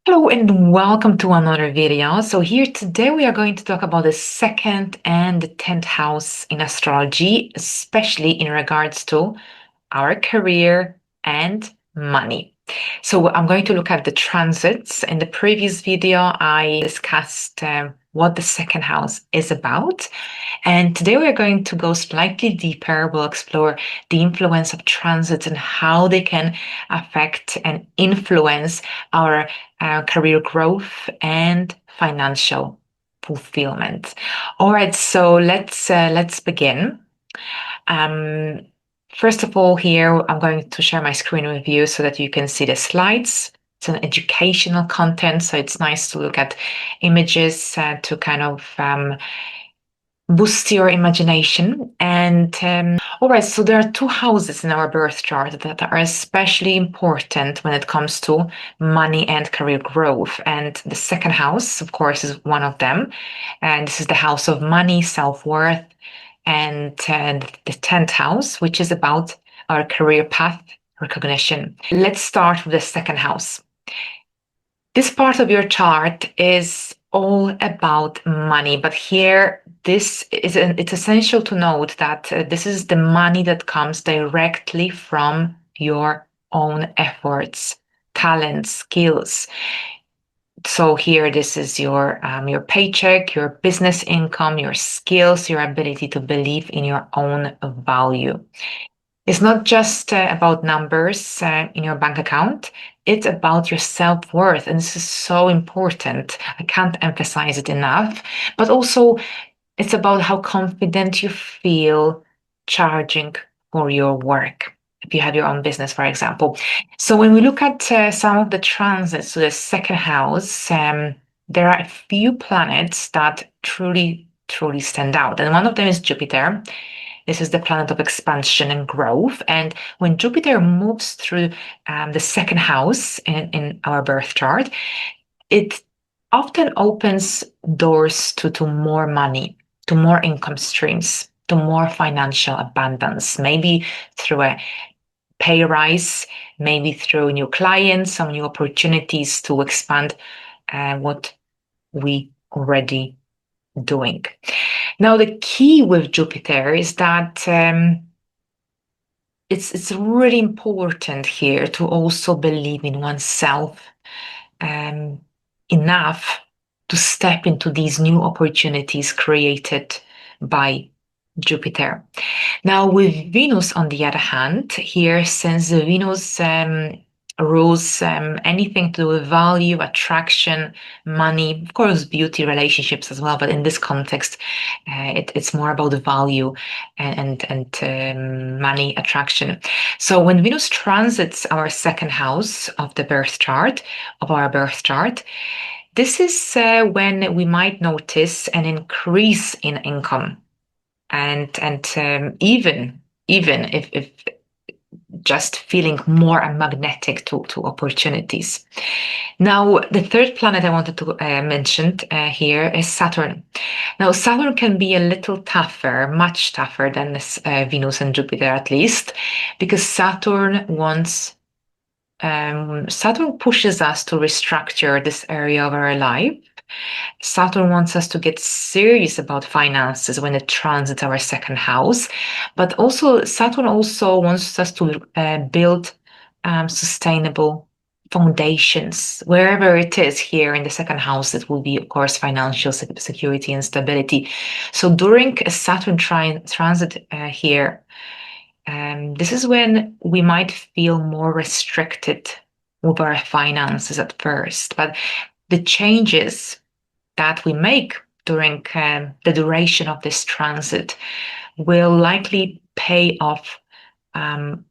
Hello and welcome to another video. So here today we are going to talk about the second and the 10th house in astrology, especially in regards to our career and money. So I'm going to look at the transits. In the previous video, I discussed what the second house is about. And today we are going to go slightly deeper. We'll explore the influence of transits and how they can affect and influence our career growth and financial fulfillment. All right, so let's begin. Um, First of all, here I'm going to share my screen with you so that you can see the slides. It's an educational content, so it's nice to look at images to kind of boost your imagination. And all right, so there are two houses in our birth chart that are especially important when it comes to money and career growth. And the second house, of course, is one of them. And this is the house of money, self-worth, and the 10th house, which is about our career path recognition. Let's start with the second house. This part of your chart is all about money, but here it's essential to note that this is the money that comes directly from your own efforts, talents, skills. So here, this is your paycheck, your business income, your skills, your ability to believe in your own value. It's not just about numbers in your bank account. It's about your self-worth. And this is so important. I can't emphasize it enough. But also, it's about how confident you feel charging for your work. If you had your own business, for example. So when we look at some of the transits to the second house, there are a few planets that truly stand out. And one of them is Jupiter. This is the planet of expansion and growth. And when Jupiter moves through the second house in our birth chart, it often opens doors to more money, to more income streams, to more financial abundance, maybe through a pay rise, maybe through new clients, some new opportunities to expand what we already doing. Now, the key with Jupiter is that it's really important here to also believe in oneself um, enough to step into these new opportunities created by Jupiter. Now, with Venus, on the other hand, here, since the Venus rules anything to do with value, attraction, money, of course, beauty, relationships as well, but in this context, it's more about the value and money, attraction. So when Venus transits our second house of the birth chart, of our birth chart, this is when we might notice an increase in income and even if just feeling more magnetic to opportunities. Now, the third planet I wanted to mention here is Saturn. Now, Saturn can be a little tougher, much tougher than this, Venus and Jupiter, at least, because Saturn pushes us to restructure this area of our life. Saturn wants us to get serious about finances when it transits our second house, but also Saturn also wants us to build sustainable foundations wherever it is. Here in the second house, it will be, of course, financial security and stability. So during a Saturn transit here, this is when we might feel more restricted with our finances at first, but the changes that we make during the duration of this transit will likely pay off in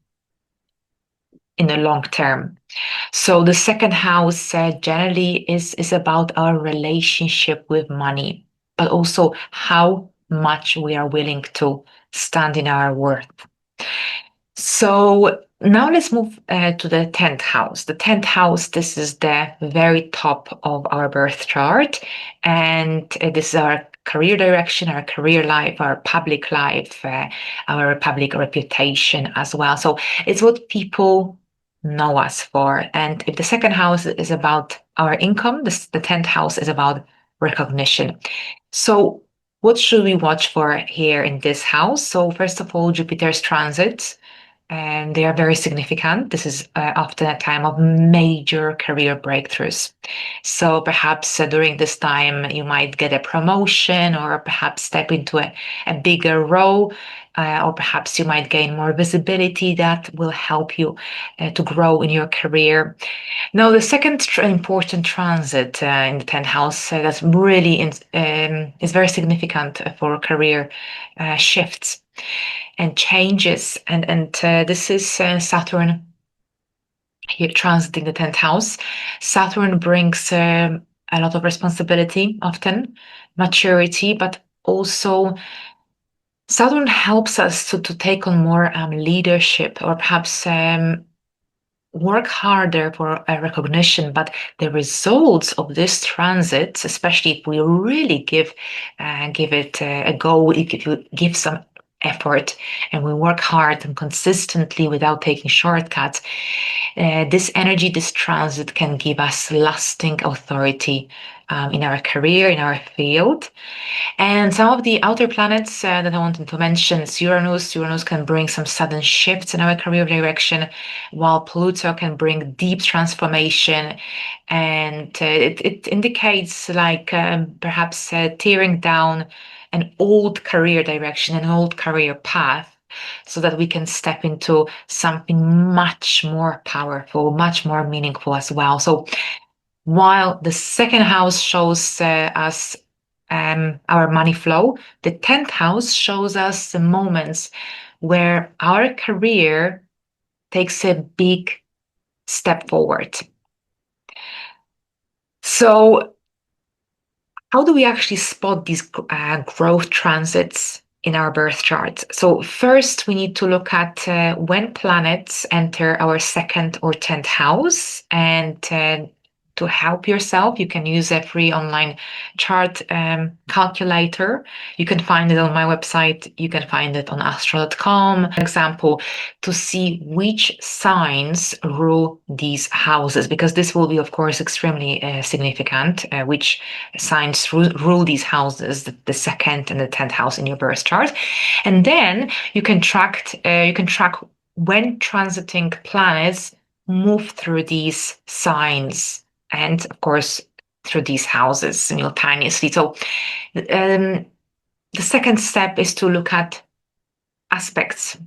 the long term. So the second house generally is about our relationship with money, but also how much we are willing to stand in our worth. So now let's move to the 10th house. The 10th house, this is the very top of our birth chart. And this is our career direction, our career life, our public life, our public reputation as well. So it's what people know us for. And if the second house is about our income. The 10th house is about recognition. So, what should we watch for here in this house? So, first of all, Jupiter's transits, and they are very significant. This is often a time of major career breakthroughs. So perhaps during this time, you might get a promotion or perhaps step into a bigger role, or perhaps you might gain more visibility that will help you to grow in your career. Now, the second important transit in the 10th house that's really is very significant for career shifts and changes. And this is Saturn here transiting the 10th house. Saturn brings a lot of responsibility, often maturity, but also Saturn helps us to take on more leadership or perhaps work harder for a recognition, but the results of this transit, especially if we really give it a go, if you give some effort and we work hard and consistently without taking shortcuts, this energy, this transit can give us lasting authority in our career, in our field. And some of the outer planets that I wanted to mention is Uranus. Uranus can bring some sudden shifts in our career direction, while Pluto can bring deep transformation. And it indicates like perhaps tearing down an old career direction, an old career path, so that we can step into something much more powerful, much more meaningful as well. So while the second house shows us our money flow, the 10th house shows us the moments where our career takes a big step forward. So, how do we actually spot these growth transits in our birth chart? So, first, we need to look at when planets enter our second or 10th house. And to help yourself, you can use a free online chart calculator. You can find it on my website. You can find it on astro.com. For example, to see which signs rule these houses, because this will be, of course, extremely significant, which signs rule these houses, the second and the 10th house in your birth chart. And then you can track when transiting planets move through these signs and of course through these houses simultaneously. So the second step is to look at aspects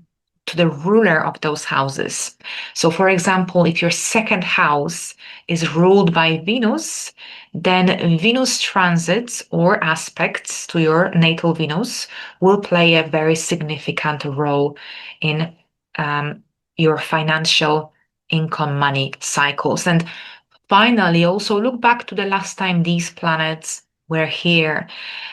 to the ruler of those houses. So, for example, if your second house is ruled by Venus, then Venus transits or aspects to your natal Venus will play a very significant role in your financial income money cycles. And finally, also look back to the last time these planets were here,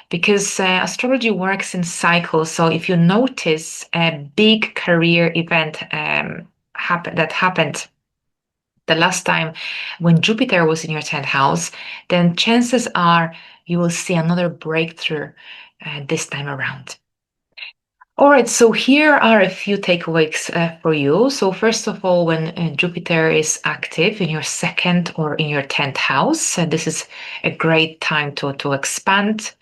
because astrology works in cycles. So if you notice a big career event that happened the last time when Jupiter was in your 10th house, then chances are you will see another breakthrough this time around. All right, so here are a few takeaways for you. So first of all, when Jupiter is active in your second or in your 10th house, this is a great time to expand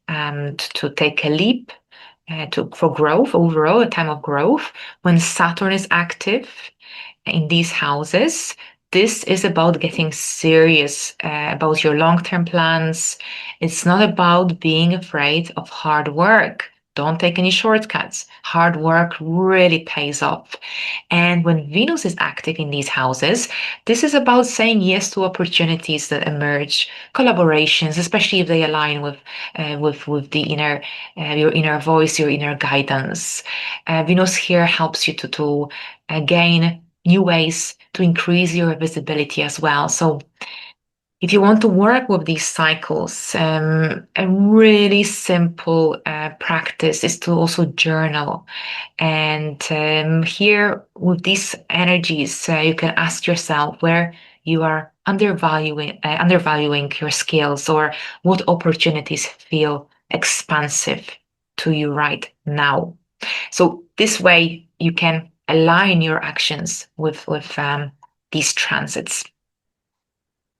and to take a leap for growth overall, a time of growth. When Saturn is active in these houses, this is about getting serious about your long-term plans. It's not about being afraid of hard work. Don't take any shortcuts. Hard work really pays off. And when Venus is active in these houses, this is about saying yes to opportunities that emerge, collaborations, especially if they align with the inner your inner voice, your inner guidance. Venus here helps you to gain new ways to increase your visibility as well. So if you want to work with these cycles, a really simple practice is to also journal. And here, with these energies, you can ask yourself where you are undervaluing your skills, or what opportunities feel expansive to you right now. So this way, you can align your actions with these transits.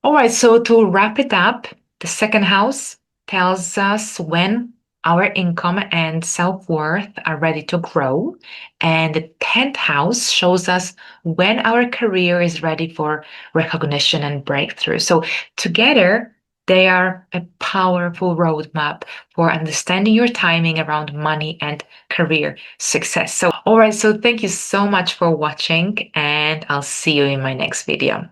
All right, so to wrap it up, the second house tells us when our income and self-worth are ready to grow. And the 10th house shows us when our career is ready for recognition and breakthrough. So together, they are a powerful roadmap for understanding your timing around money and career success. So, all right, so thank you so much for watching, and I'll see you in my next video.